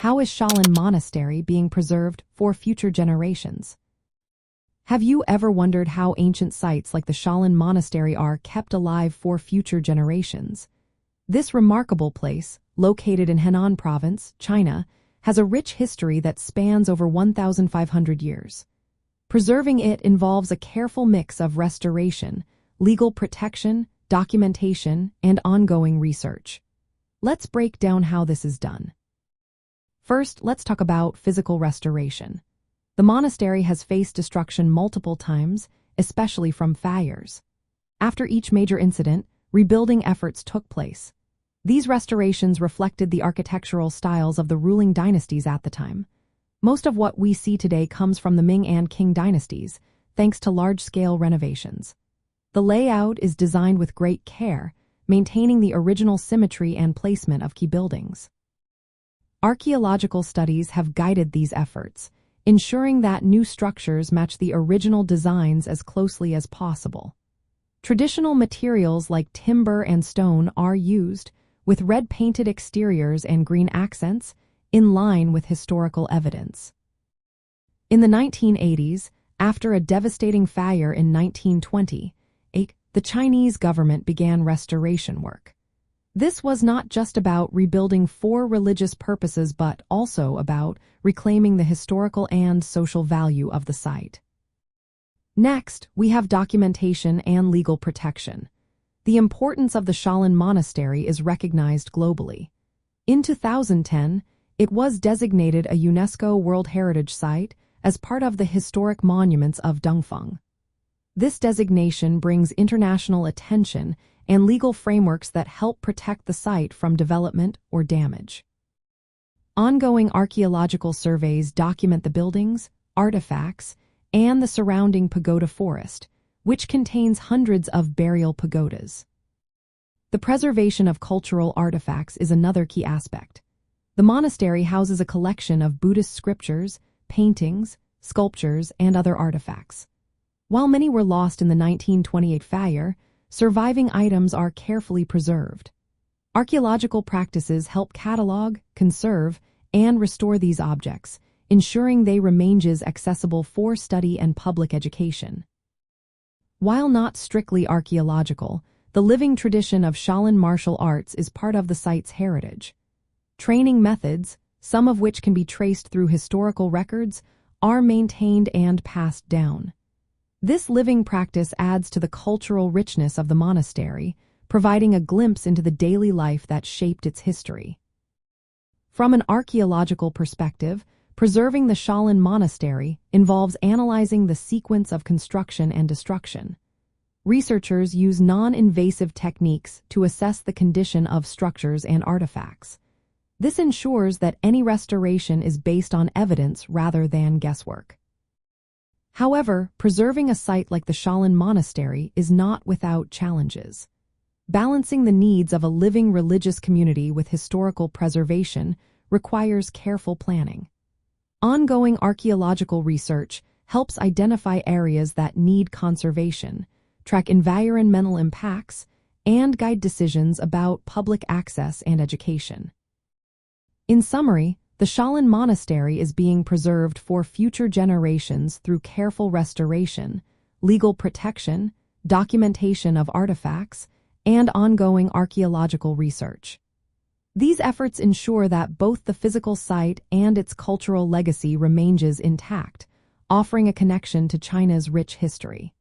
How is Shaolin Monastery being preserved for future generations? Have you ever wondered how ancient sites like the Shaolin Monastery are kept alive for future generations? This remarkable place, located in Henan Province, China, has a rich history that spans over 1,500 years. Preserving it involves a careful mix of restoration, legal protection, documentation, and ongoing research. Let's break down how this is done. First, let's talk about physical restoration. The monastery has faced destruction multiple times, especially from fires. After each major incident, rebuilding efforts took place. These restorations reflected the architectural styles of the ruling dynasties at the time. Most of what we see today comes from the Ming and Qing dynasties, thanks to large-scale renovations. The layout is designed with great care, maintaining the original symmetry and placement of key buildings. Archaeological studies have guided these efforts, ensuring that new structures match the original designs as closely as possible. Traditional materials like timber and stone are used, with red-painted exteriors and green accents, in line with historical evidence. In the 1980s, after a devastating fire in 1928, the Chinese government began restoration work. This was not just about rebuilding for religious purposes but also about reclaiming the historical and social value of the site. Next, we have documentation and legal protection. The importance of the Shaolin Monastery is recognized globally. In 2010, it was designated a UNESCO World Heritage Site as part of the Historic Monuments of Dongfeng. This designation brings international attention and legal frameworks that help protect the site from development or damage. Ongoing archaeological surveys document the buildings, artifacts, and the surrounding pagoda forest, which contains hundreds of burial pagodas. The preservation of cultural artifacts is another key aspect. The monastery houses a collection of Buddhist scriptures, paintings, sculptures, and other artifacts. While many were lost in the 1928 fire, surviving items are carefully preserved. Archaeological practices help catalog, conserve, and restore these objects, ensuring they remain accessible for study and public education. While not strictly archaeological, the living tradition of Shaolin martial arts is part of the site's heritage. Training methods, some of which can be traced through historical records, are maintained and passed down. This living practice adds to the cultural richness of the monastery, providing a glimpse into the daily life that shaped its history. From an archaeological perspective, preserving the Shaolin Monastery involves analyzing the sequence of construction and destruction. Researchers use non-invasive techniques to assess the condition of structures and artifacts. This ensures that any restoration is based on evidence rather than guesswork. However, preserving a site like the Shaolin Monastery is not without challenges. Balancing the needs of a living religious community with historical preservation requires careful planning. Ongoing archaeological research helps identify areas that need conservation, track environmental impacts, and guide decisions about public access and education. In summary, the Shaolin Monastery is being preserved for future generations through careful restoration, legal protection, documentation of artifacts, and ongoing archaeological research. These efforts ensure that both the physical site and its cultural legacy remains intact, offering a connection to China's rich history.